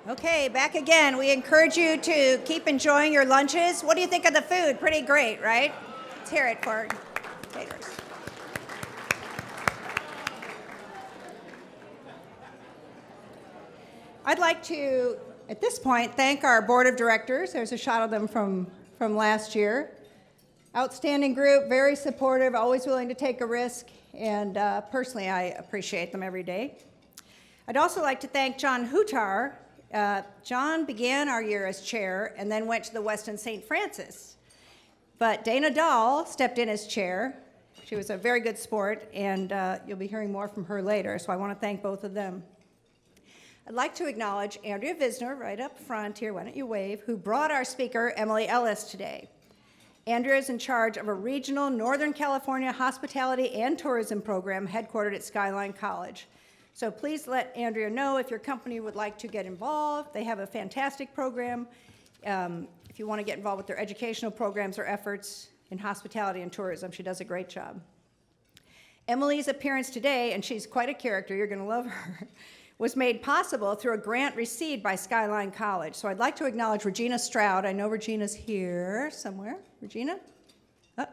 Okay, back again. We encourage you to keep enjoying your lunches. What do you think of the food? Pretty great, right? Let's hear it for caterers. I'd like to, at this point, thank our board of directors. There's a shot of them from last year. Outstanding group, very supportive, always willing to take a risk, and personally, I appreciate them every day. I'd also like to thank John Hutar. John began our year as chair and then went to the Weston St. Francis. But Dana Dahl stepped in as chair. She was a very good sport, and you'll be hearing more from her later, so I want to thank both of them. I'd like to acknowledge Andrea Visner, right up front here, why don't you wave, who brought our speaker, Emily Ellis, today. Andrea is in charge of a regional Northern California hospitality and tourism program headquartered at Skyline College. So please let Andrea know if your company would like to get involved. They have a fantastic program. If you want to get involved with their educational programs or efforts in hospitality and tourism, she does a great job. Emily's appearance today, and she's quite a character, you're going to love her, was made possible through a grant received by Skyline College. So I'd like to acknowledge Regina Stroud. I know Regina's here somewhere. Regina? Oh,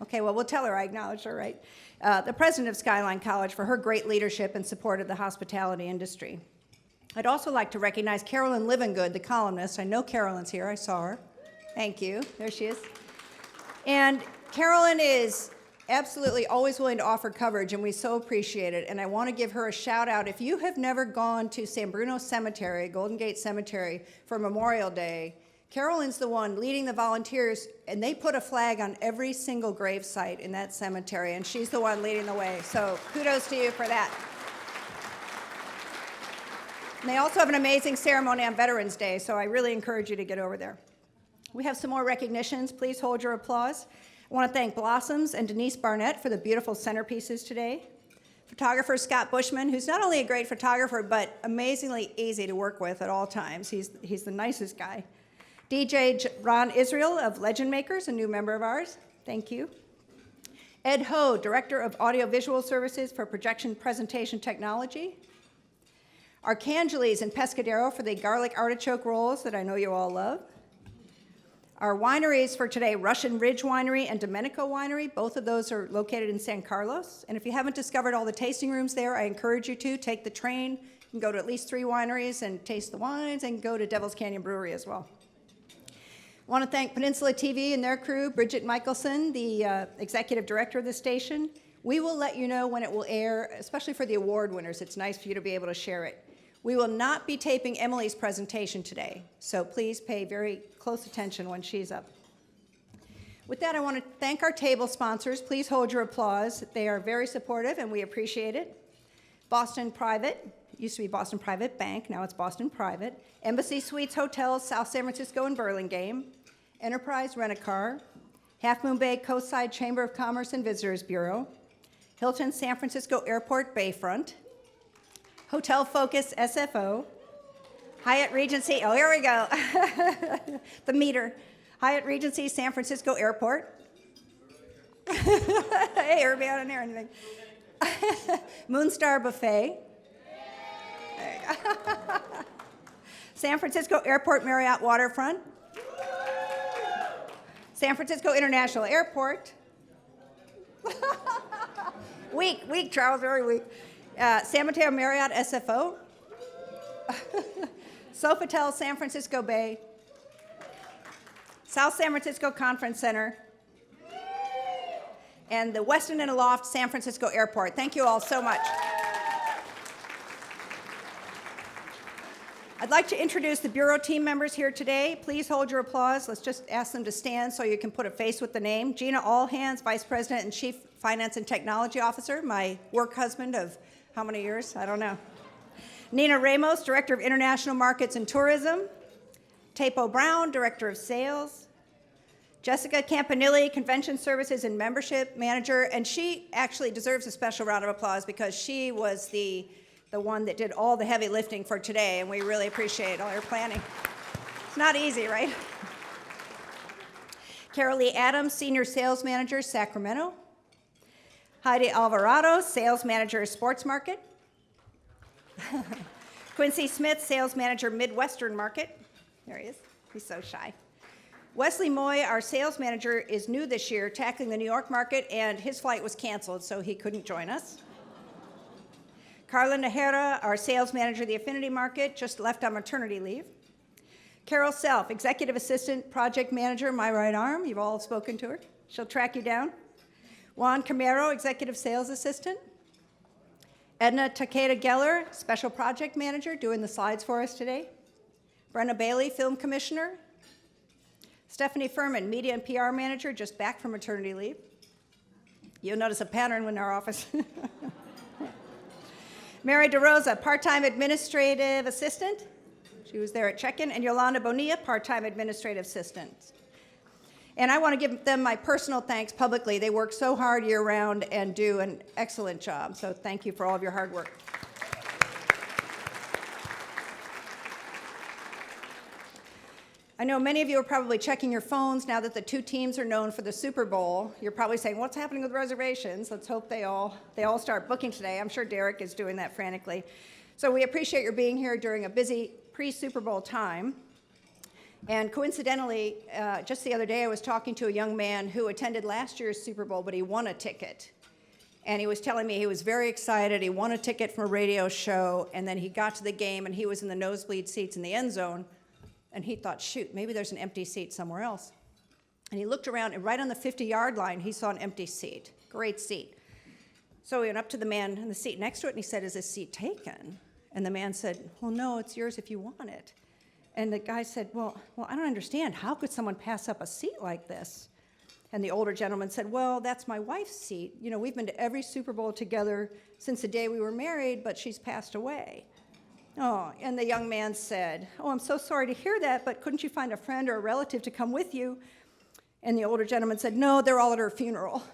okay, well, we'll tell her I acknowledged her, right? The president of Skyline College for her great leadership and support of the hospitality industry. I'd also like to recognize Carolyn Livingood, the columnist. I know Carolyn's here, I saw her. Thank you, there she is. And Carolyn is absolutely always willing to offer coverage, and we so appreciate it. And I want to give her a shout out. If you have never gone to San Bruno Cemetery, Golden Gate Cemetery, for Memorial Day, Carolyn's the one leading the volunteers, and they put a flag on every single grave site in that cemetery, and she's the one leading the way. So kudos to you for that. And they also have an amazing ceremony on Veterans Day, so I really encourage you to get over there. We have some more recognitions. Please hold your applause. I want to thank Blossoms and Denise Barnett for the beautiful centerpieces today. Photographer Scott Bushman, who's not only a great photographer, but amazingly easy to work with at all times. He's the nicest guy. DJ Ron Israel of Legend Makers, a new member of ours. Thank you. Ed Ho, Director of Audiovisual Services for Projection Presentation Technology. Arcangeles and Pescadero for the garlic artichoke rolls that I know you all love. Our wineries for today, Russian Ridge Winery and Domenico Winery. Both of those are located in San Carlos. And if you haven't discovered all the tasting rooms there, I encourage you to take the train. You can go to at least 3 wineries and taste the wines, and go to Devil's Canyon Brewery as well. I want to thank Peninsula TV and their crew, Bridget Michelson, the executive director of the station. We will let you know when it will air, especially for the award winners. It's nice for you to be able to share it. We will not be taping Emily's presentation today, so please pay very close attention when she's up. With that, I want to thank our table sponsors. Please hold your applause. They are very supportive, and we appreciate it. Boston Private, it used to be Boston Private Bank, now it's Boston Private. Embassy Suites Hotels, South San Francisco and Burlingame. Enterprise Rent-A-Car. Half Moon Bay Coastside Chamber of Commerce and Visitors Bureau. Hilton San Francisco Airport Bayfront. Hotel Focus SFO, Hyatt Regency, oh, here we go, the meter, Hyatt Regency San Francisco Airport. Hey, everybody out in there, anything? Moonstar Buffet. There you go. San Francisco Airport Marriott Waterfront. San Francisco International Airport. Weak, Charles, very weak. San Mateo Marriott SFO, Sofitel San Francisco Bay, South San Francisco Conference Center, and the Westin and Aloft San Francisco Airport. Thank you all so much. I'd like to introduce the Bureau team members here today. Please hold your applause. Let's just ask them to stand so you can put a face with the name. Gina Allhands, Vice President and Chief Finance and Technology Officer, my work husband of how many years? I don't know. Nina Ramos, Director of International Markets and Tourism. Tapo Brown, Director of Sales. Jessica Campanilli, Convention Services and Membership Manager, and she actually deserves a special round of applause because she was the one that did all the heavy lifting for today, and we really appreciate all your planning. It's not easy, right? Carol Lee Adams, Senior Sales Manager, Sacramento. Heidi Alvarado, Sales Manager, Sports Market. Quincy Smith, Sales Manager, Midwestern Market. There he is. He's so shy. Wesley Moy, our Sales Manager, is new this year, tackling the New York market, and his flight was canceled, so he couldn't join us. Carla Najera, our Sales Manager, the Affinity Market, just left on maternity leave. Carol Self, Executive Assistant, Project Manager, my right arm. You've all spoken to her. She'll track you down. Juan Camero, Executive Sales Assistant. Edna Takeda Geller, Special Project Manager, doing the slides for us today. Brenna Bailey, Film Commissioner. Stephanie Furman, Media and PR Manager, just back from maternity leave. You'll notice a pattern in our office. Mary DeRosa, Part-Time Administrative Assistant. She was there at check-in. And Yolanda Bonilla, Part-Time Administrative Assistant. And I want to give them my personal thanks publicly. They work so hard year-round and do an excellent job. So thank you for all of your hard work. I know many of you are probably checking your phones now that the two teams are known for the Super Bowl. You're probably saying, what's happening with reservations? Let's hope they all start booking today. I'm sure Derek is doing that frantically. So we appreciate your being here during a busy pre-Super Bowl time. And coincidentally, just the other day, I was talking to a young man who attended last year's Super Bowl, but he won a ticket. And he was telling me he was very excited. He won a ticket from a radio show, and then he got to the game, and he was in the nosebleed seats in the end zone, and he thought, shoot, maybe there's an empty seat somewhere else. And he looked around, and right on the 50-yard line, he saw an empty seat. Great seat. So he went up to the man in the seat next to it, and he said, is this seat taken? And the man said, well, no, it's yours if you want it. And the guy said, well, I don't understand. How could someone pass up a seat like this? And the older gentleman said, well, that's my wife's seat. You know, we've been to every Super Bowl together since the day we were married, but she's passed away. Oh, and the young man said, oh, I'm so sorry to hear that, but couldn't you find a friend or a relative to come with you? And the older gentleman said, no, they're all at her funeral.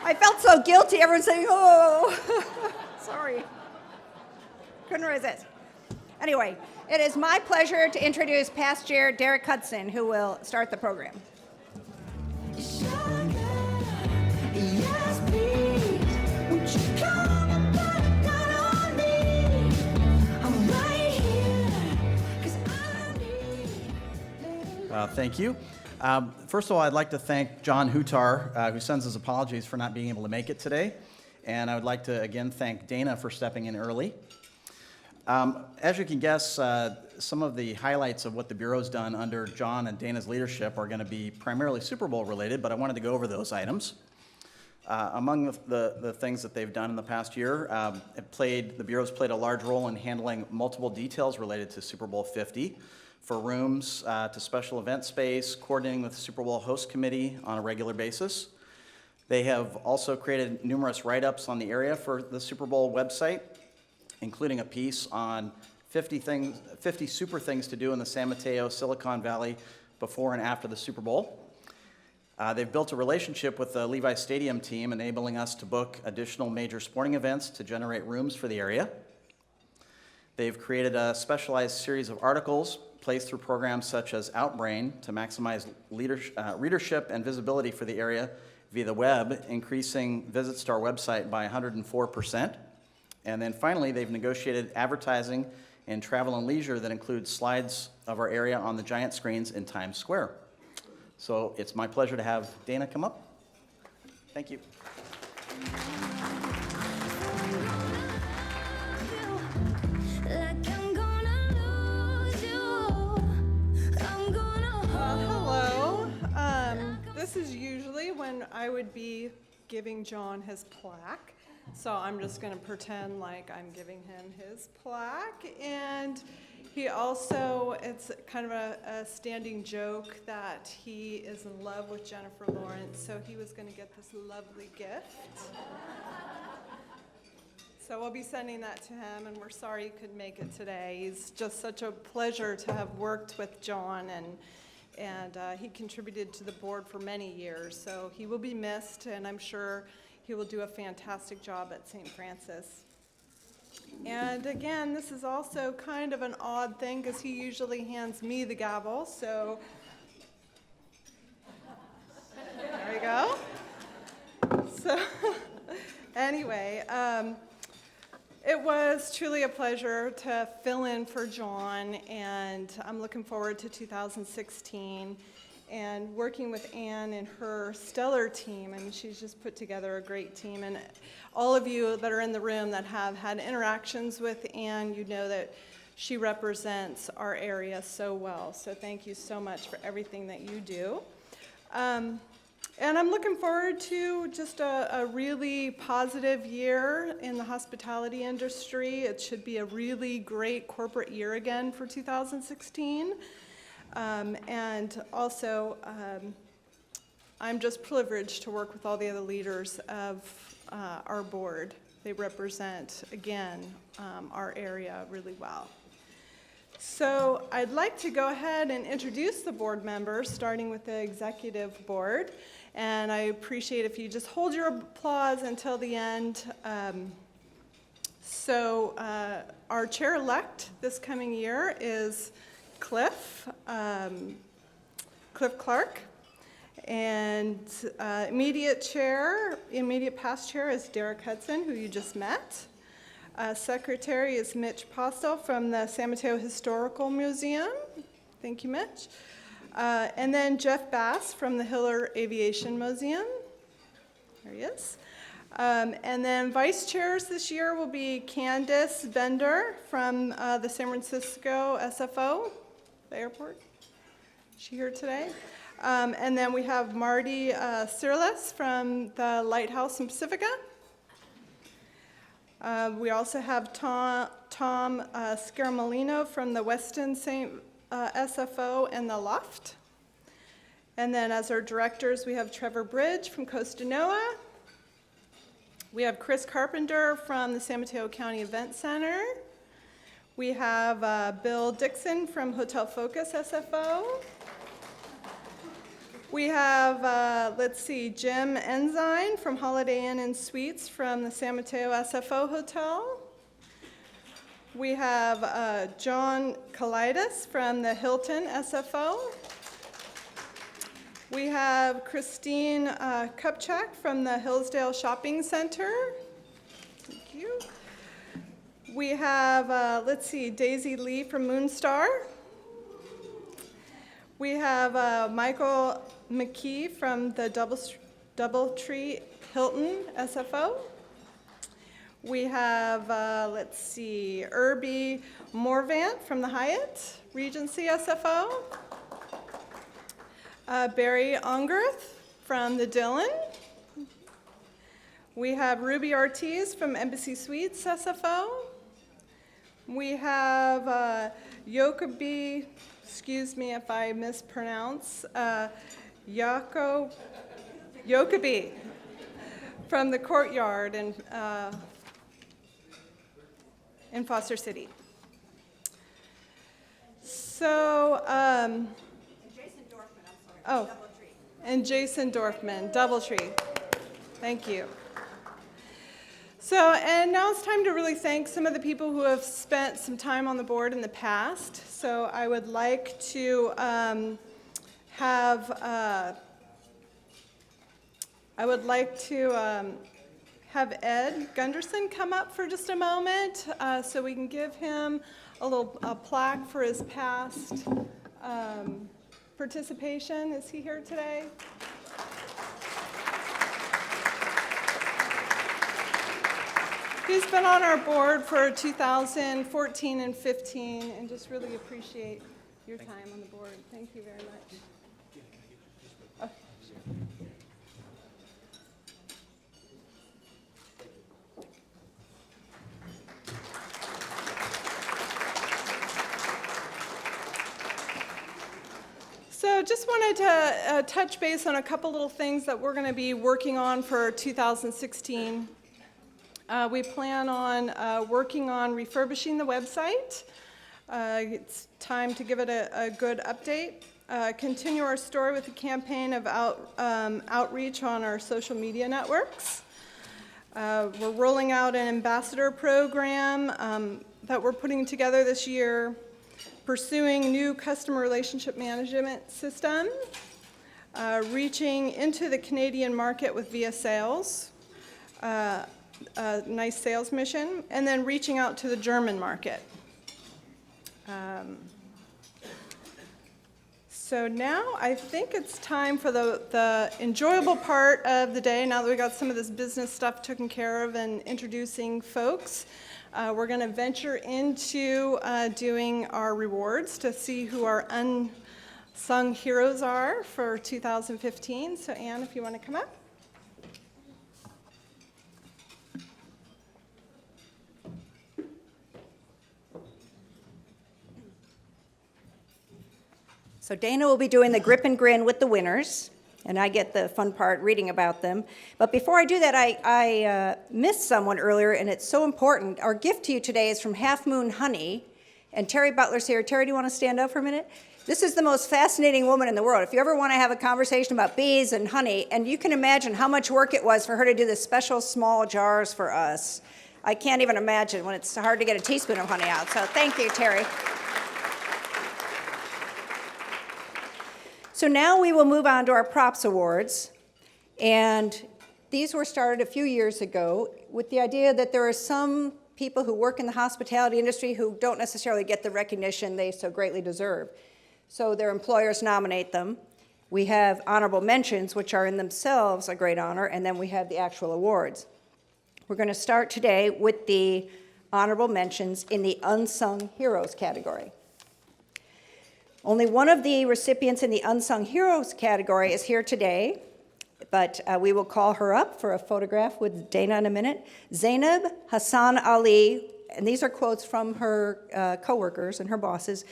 I felt so guilty. Everyone's saying, oh, sorry. Couldn't resist. Anyway, it is my pleasure to introduce past chair Derek Hudson, who will start the program. Thank you. First of all, I'd like to thank John Hutar, who sends his apologies for not being able to make it today. And I would like to, again, thank Dana for stepping in early. As you can guess, some of the highlights of what the Bureau's done under John and Dana's leadership are going to be primarily Super Bowl related, but I wanted to go over those items. Among the things that they've done in the past year, the Bureau's played a large role in handling multiple details related to Super Bowl 50, for rooms to special event space, coordinating with the Super Bowl host committee on a regular basis. They have also created numerous write-ups on the area for the Super Bowl website, including a piece on 50 super things to do in the San Mateo, Silicon Valley before and after the Super Bowl. They've built a relationship with the Levi Stadium team, enabling us to book additional major sporting events to generate rooms for the area. They've created a specialized series of articles placed through programs such as Outbrain to maximize readership and visibility for the area via the web, increasing visits to our website by 104%. And then finally, they've negotiated advertising in travel and leisure that includes slides of our area on the giant screens in Times Square. So it's my pleasure to have Dana come up. Thank you. This is usually when I would be giving John his plaque. So I'm just going to pretend like I'm giving him his plaque. And he also, it's kind of a standing joke that he is in love with Jennifer Lawrence. So he was going to get this lovely gift. So we'll be sending that to him, and we're sorry he couldn't make it today. He's just such a pleasure to have worked with John, and he contributed to the board for many years, so he will be missed, and I'm sure he will do a fantastic job at St. Francis. And again, this is also kind of an odd thing because he usually hands me the gavel, so there we go. So, anyway, it was truly a pleasure to fill in for John, and I'm looking forward to 2016 and working with Ann and her stellar team. I mean, she's just put together a great team, and all of you that are in the room that have had interactions with Ann, you know that she represents our area so well. So thank you so much for everything that you do. And I'm looking forward to just a really positive year in the hospitality industry. It should be a really great corporate year again for 2016. And also, I'm just privileged to work with all the other leaders of our board. They represent, again, our area really well. So I'd like to go ahead and introduce the board members, starting with the executive board. And I appreciate if you just hold your applause until the end. Our chair-elect this coming year is Cliff Clark. And immediate past chair is Derek Hudson, who you just met. Secretary is Mitch Postel from the San Mateo Historical Museum. Thank you, Mitch. And then Jeff Bass from the Hiller Aviation Museum. There he is. And then vice chairs this year will be Candace Bender from the San Francisco SFO, the airport. Is she here today? And then we have Marty Sirles from the Lighthouse in Pacifica. We also have Tom Scaramolino from the Weston St. SFO and the Loft. And then as our directors, we have Trevor Bridge from Costa Noa. We have Chris Carpenter from the San Mateo County Event Center. We have Bill Dixon from Hotel Focus SFO. We have, Jim Ensign from Holiday Inn and Suites from the San Mateo SFO Hotel. We have John Kalidas from the Hilton SFO. We have Christine Kupchak from the Hillsdale Shopping Center. Thank you. We have, Daisy Lee from Moonstar. We have Michael McKee from the Doubletree Hilton SFO. We have, Irby Morvant from the Hyatt Regency SFO. Barry Ungerth from the Dillon. We have Ruby Ortiz from Embassy Suites SFO. We have Yokobi, excuse me if I mispronounce, Yokobi from the Courtyard in Foster City. So, Jason Dorfman, I'm sorry. oh, and Jason Dorfman, Doubletree. Thank you. So, and now it's time to really thank some of the people who have spent some time on the board in the past. So I would like to have Ed Gunderson come up for just a moment so we can give him a plaque for his past participation. Is he here today? He's been on our board for 2014 and 15, and just really appreciate your time on the board. Thank you very much. Oh, sure. So just wanted to touch base on a couple little things that we're going to be working on for 2016. We plan on working on refurbishing the website. It's time to give it a good update. Continue our story with a campaign of outreach on our social media networks. We're rolling out an ambassador program that we're putting together this year, pursuing new customer relationship management system, reaching into the Canadian market with via sales. a nice sales mission, and then reaching out to the German market. So now I think it's time for the enjoyable part of the day. Now that we got some of this business stuff taken care of and introducing folks, we're going to venture into doing our rewards to see who our unsung heroes are for 2015. So Anne, if you want to come up. So Dana will be doing the grip and grin with the winners, and I get the fun part reading about them. But before I do that, I missed someone earlier, and it's so important. Our gift to you today is from Half Moon Honey, and Terry Butler's here. Terry, do you want to stand up for a minute? This is the most fascinating woman in the world. If you ever want to have a conversation about bees and honey, and you can imagine how much work it was for her to do the special small jars for us. I can't even imagine when it's hard to get a teaspoon of honey out. So thank you, Terry. So now we will move on to our props awards, and these were started a few years ago with the idea that there are some people who work in the hospitality industry who don't necessarily get the recognition they so greatly deserve. So their employers nominate them. We have honorable mentions, which are in themselves a great honor, and then we have the actual awards. We're going to start today with the honorable mentions in the Unsung Heroes category. Only one of the recipients in the Unsung Heroes category is here today, but we will call her up for a photograph with Dana in a minute. Zainab Hassan Ali, and these are quotes from her coworkers and her bosses.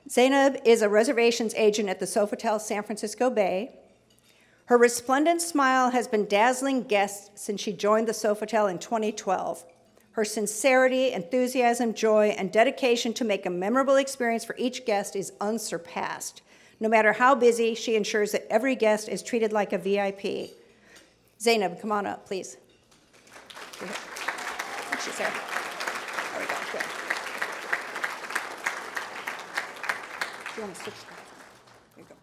Zainab is a reservations agent at the Sofitel San Francisco Bay. Her resplendent smile has been dazzling guests since she joined the Sofitel in 2012. Her sincerity, enthusiasm, joy, and dedication to make a memorable experience for each guest is unsurpassed. No matter how busy, she ensures that every guest is treated like a VIP. Zainab, come on up, please. She's there. There we go, good. Do you want to switch? There you go.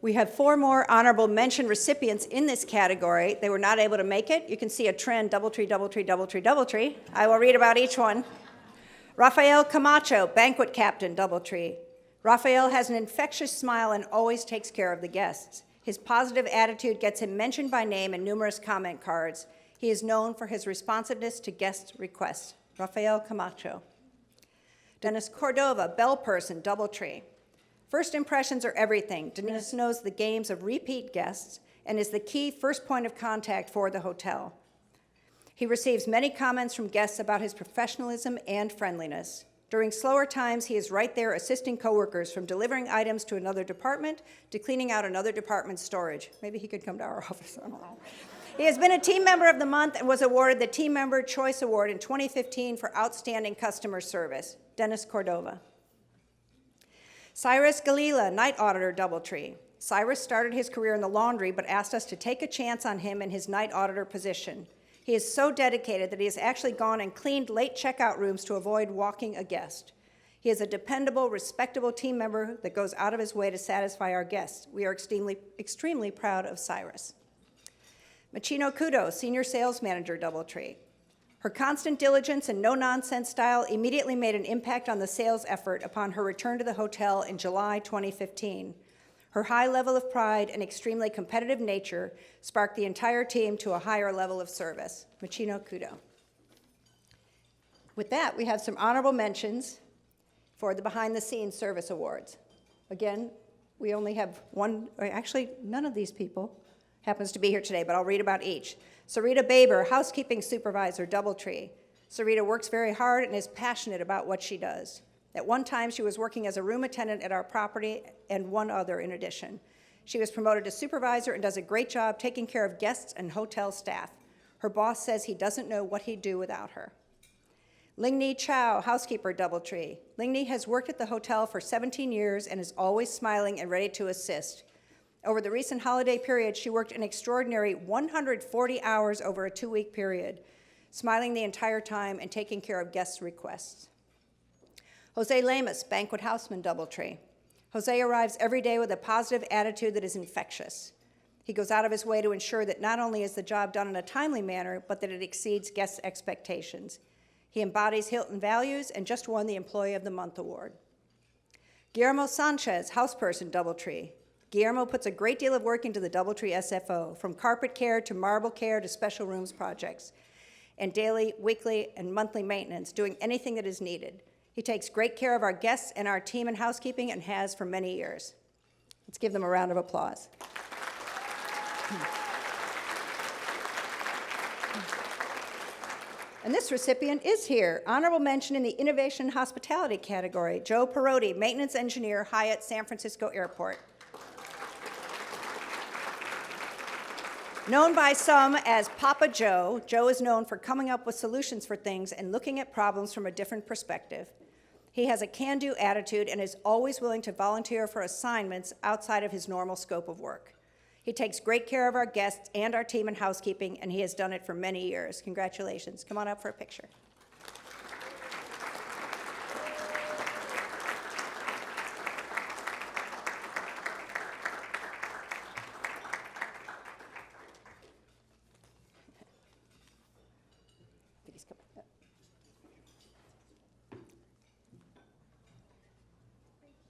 We have 4 more honorable mention recipients in this category. They were not able to make it. You can see a trend, DoubleTree, DoubleTree, DoubleTree, DoubleTree. I will read about each one. Rafael Camacho, banquet captain, DoubleTree. Rafael has an infectious smile and always takes care of the guests. His positive attitude gets him mentioned by name in numerous comment cards. He is known for his responsiveness to guest requests. Rafael Camacho. Dennis Cordova, bell person, DoubleTree. First impressions are everything. Dennis knows the games of repeat guests and is the key first point of contact for the hotel. He receives many comments from guests about his professionalism and friendliness. During slower times, he is right there assisting coworkers from delivering items to another department to cleaning out another department's storage. Maybe he could come to our office, I don't know. He has been a Team Member of the Month and was awarded the Team Member Choice Award in 2015 for outstanding customer service. Dennis Cordova. Cyrus Galila, night auditor, DoubleTree. Cyrus started his career in the laundry, but asked us to take a chance on him in his night auditor position. He is so dedicated that he has actually gone and cleaned late checkout rooms to avoid walking a guest. He is a dependable, respectable team member that goes out of his way to satisfy our guests. We are extremely proud of Cyrus. Machino Kudo, senior sales manager, DoubleTree. Her constant diligence and no-nonsense style immediately made an impact on the sales effort upon her return to the hotel in July 2015. Her high level of pride and extremely competitive nature sparked the entire team to a higher level of service. Machino Kudo. With that, we have some honorable mentions for the behind-the-scenes service awards. Again, we only have one, or actually none of these people happens to be here today, but I'll read about each. Sarita Baber, housekeeping supervisor, DoubleTree. Sarita works very hard and is passionate about what she does. At one time, she was working as a room attendant at our property and one other in addition. She was promoted to supervisor and does a great job taking care of guests and hotel staff. Her boss says he doesn't know what he'd do without her. Lingni Chow, housekeeper, Doubletree. Lingni has worked at the hotel for 17 years and is always smiling and ready to assist. Over the recent holiday period, she worked an extraordinary 140 hours over a 2-week period, smiling the entire time and taking care of guests' requests. Jose Lemus, banquet houseman, Doubletree. Jose arrives every day with a positive attitude that is infectious. He goes out of his way to ensure that not only is the job done in a timely manner, but that it exceeds guests' expectations. He embodies Hilton values and just won the Employee of the Month award. Guillermo Sanchez, houseperson, Doubletree. Guillermo puts a great deal of work into the Doubletree SFO, from carpet care to marble care to special rooms projects, and daily, weekly, and monthly maintenance, doing anything that is needed. He takes great care of our guests and our team in housekeeping and has for many years. Let's give them a round of applause. And this recipient is here. Honorable mention in the Innovation Hospitality category, Joe Perotti, Maintenance Engineer, Hyatt San Francisco Airport. Known by some as Papa Joe, Joe is known for coming up with solutions for things and looking at problems from a different perspective. He has a can-do attitude and is always willing to volunteer for assignments outside of his normal scope of work. He takes great care of our guests and our team in housekeeping, and he has done it for many years. Congratulations. Come on up for a picture.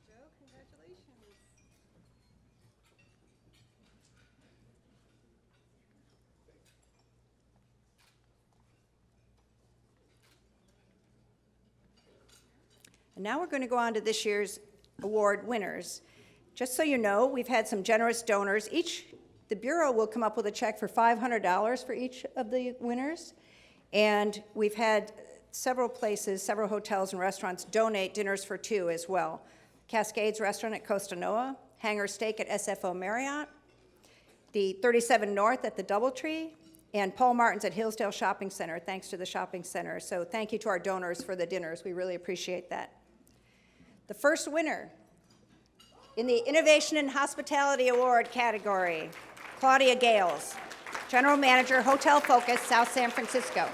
Joe, congratulations. And now we're going to go on to this year's award winners. Just so you know, we've had some generous donors. The Bureau will come up with a check for $500 for each of the winners. And we've had several places, several hotels and restaurants donate dinners for two as well. Cascades Restaurant at Costa Noa, Hanger Steak at SFO Marriott, the 37 North at the Doubletree, and Paul Martin's at Hillsdale Shopping Center, thanks to the shopping center. So thank you to our donors for the dinners. We really appreciate that. The first winner in the Innovation in Hospitality Award category, Claudia Gales, General Manager, Hotel Focus, South San Francisco.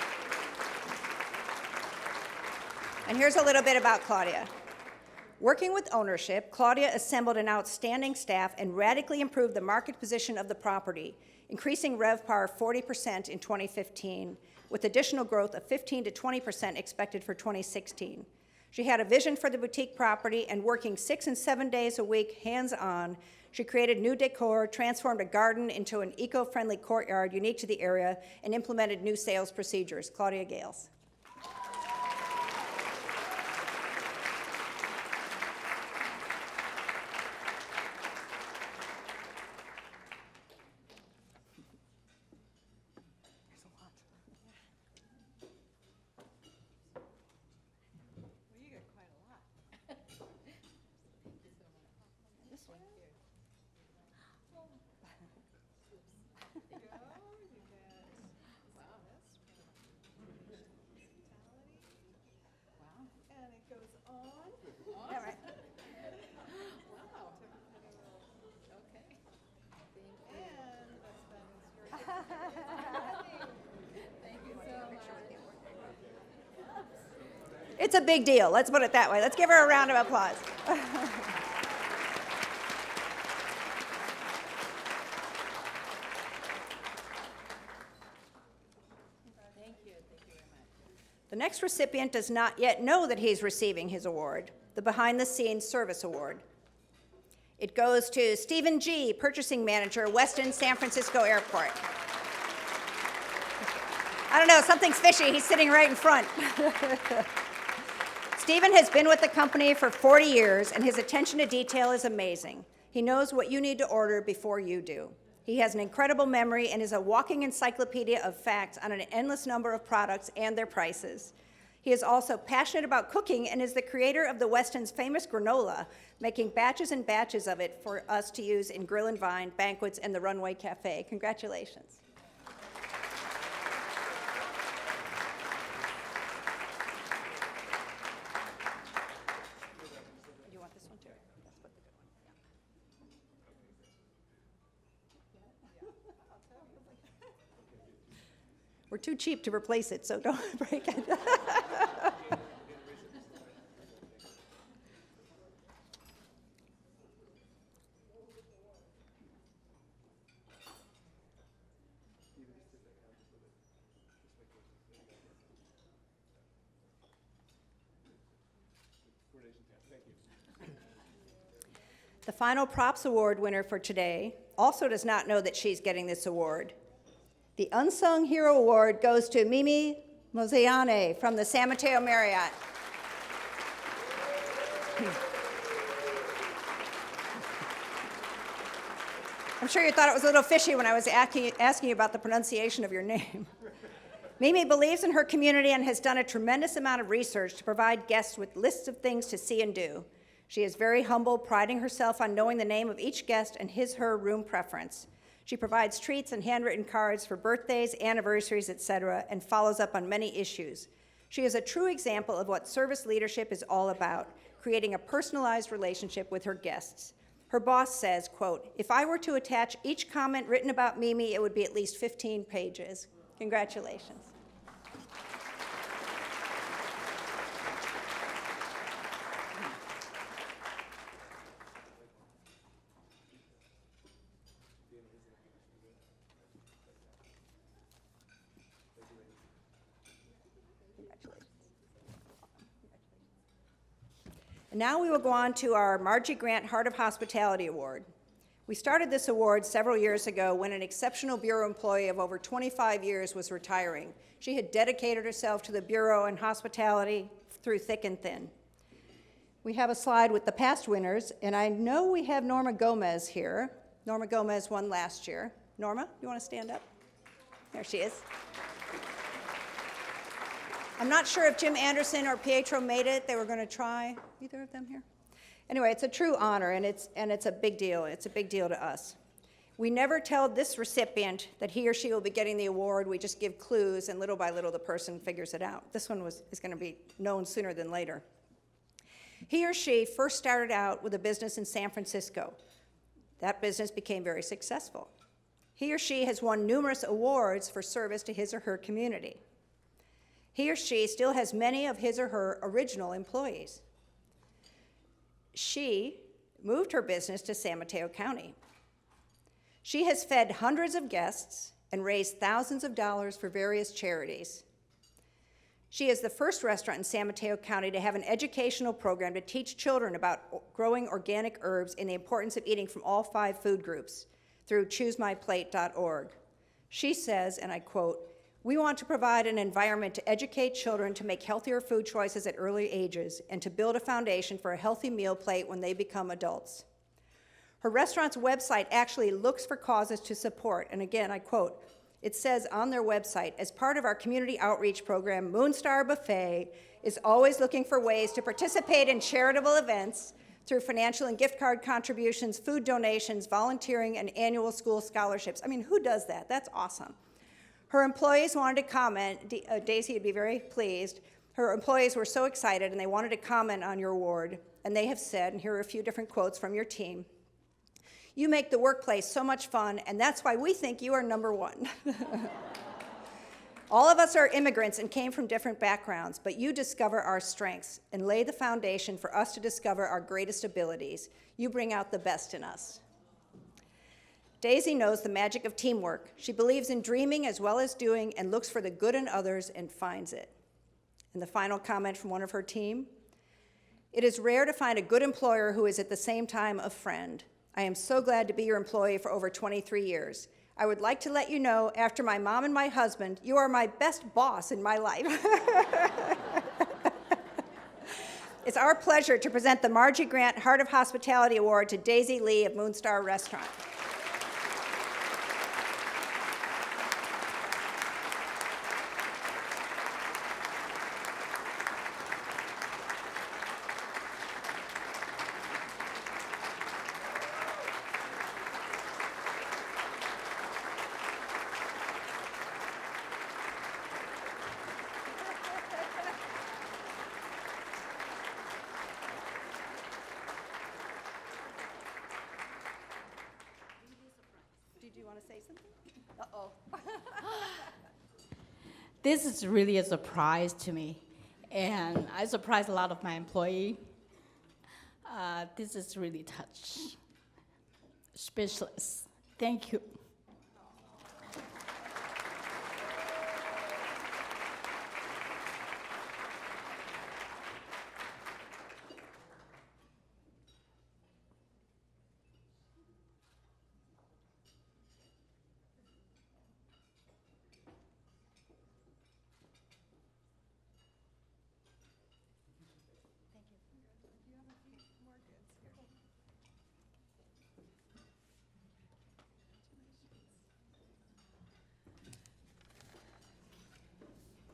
And here's a little bit about Claudia. Working with ownership, Claudia assembled an outstanding staff and radically improved the market position of the property, increasing RevPAR 40% in 2015, with additional growth of 15 to 20% expected for 2016. She had a vision for the boutique property, and working 6 and 7 days a week, hands-on, she created new decor, transformed a garden into an eco-friendly courtyard unique to the area, and implemented new sales procedures. Claudia Gales. And it goes on. All right. Wow. Okay. And that's been your Thank you so much. It's a big deal. Let's put it that way. Let's give her a round of applause. Thank you very much. The next recipient does not yet know that he's receiving his award, the Behind the Scenes Service Award. It goes to Stephen G., Purchasing Manager, Westin San Francisco Airport. I don't know, something's fishy. He's sitting right in front. Stephen has been with the company for 40 years, and his attention to detail is amazing. He knows what you need to order before you do. He has an incredible memory and is a walking encyclopedia of facts on an endless number of products and their prices. He is also passionate about cooking and is the creator of the Westin's famous granola, making batches and batches of it for us to use in Grill and Vine, banquets, and the Runway Cafe. Congratulations. We're too cheap to replace it, so don't break it. The final Props Award winner for today also does not know that she's getting this award. The Unsung Hero Award goes to Mimi Moziane from the San Mateo Marriott. I'm sure you thought it was a little fishy when I was asking you about the pronunciation of your name. Mimi believes in her community and has done a tremendous amount of research to provide guests with lists of things to see and do. She is very humble, priding herself on knowing the name of each guest and his/her room preference. She provides treats and handwritten cards for birthdays, anniversaries, etc., and follows up on many issues. She is a true example of what service leadership is all about, creating a personalized relationship with her guests. Her boss says, quote, "If I were to attach each comment written about Mimi, it would be at least 15 pages. Congratulations. And now we will go on to our Margie Grant Heart of Hospitality Award. We started this award several years ago when an exceptional Bureau employee of over 25 years was retiring. She had dedicated herself to the Bureau and hospitality through thick and thin. We have a slide with the past winners, and I know we have Norma Gomez here. Norma Gomez won last year. Norma, you want to stand up? There she is. I'm not sure if Jim Anderson or Pietro made it. They were going to try. Either of them here? Anyway, it's a true honor, and it's a big deal. It's a big deal to us. We never tell this recipient that he or she will be getting the award. We just give clues, and little by little, the person figures it out. This one is going to be known sooner than later. He or she first started out with a business in San Francisco. That business became very successful. He or she has won numerous awards for service to his or her community. He or she still has many of his or her original employees. She moved her business to San Mateo County. She has fed hundreds of guests and raised thousands of dollars for various charities. She is the first restaurant in San Mateo County to have an educational program to teach children about growing organic herbs and the importance of eating from all 5 food groups through choosemyplate.org. She says, and I quote, "We want to provide an environment to educate children to make healthier food choices at early ages and to build a foundation for a healthy meal plate when they become adults." Her restaurant's website actually looks for causes to support, and again, I quote, it says on their website, "As part of our community outreach program, Moonstar Buffet is always looking for ways to participate in charitable events through financial and gift card contributions, food donations, volunteering, and annual school scholarships." I mean, who does that? That's awesome. Her employees wanted to comment. Daisy would be very pleased. Her employees were so excited, and they wanted to comment on your award. And they have said, and here are a few different quotes from your team, "You make the workplace so much fun, and that's why we think you are number one." "All of us are immigrants and came from different backgrounds, but you discover our strengths and lay the foundation for us to discover our greatest abilities. You bring out the best in us." Daisy knows the magic of teamwork. She believes in dreaming as well as doing and looks for the good in others and finds it. And the final comment from one of her team, "It is rare to find a good employer who is at the same time a friend. I am so glad to be your employee for over 23 years. I would like to let you know, after my mom and my husband, you are my best boss in my life." It's our pleasure to present the Margie Grant Heart of Hospitality Award to Daisy Lee of Moonstar Restaurant. Did you want to say something? Uh-oh. This is really a surprise to me, and I surprised a lot of my employees. This is really touch. Speechless. Thank you.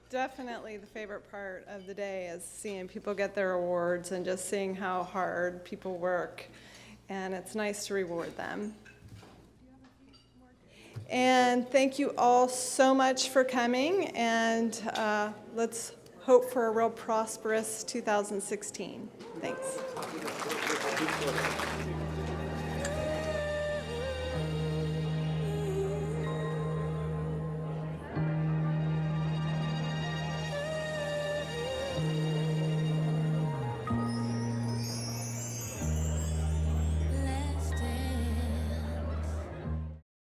Definitely the favorite part of the day is seeing people get their awards and just seeing how hard people work. And it's nice to reward them. And thank you all so much for coming, and let's hope for a real prosperous 2016. Thanks.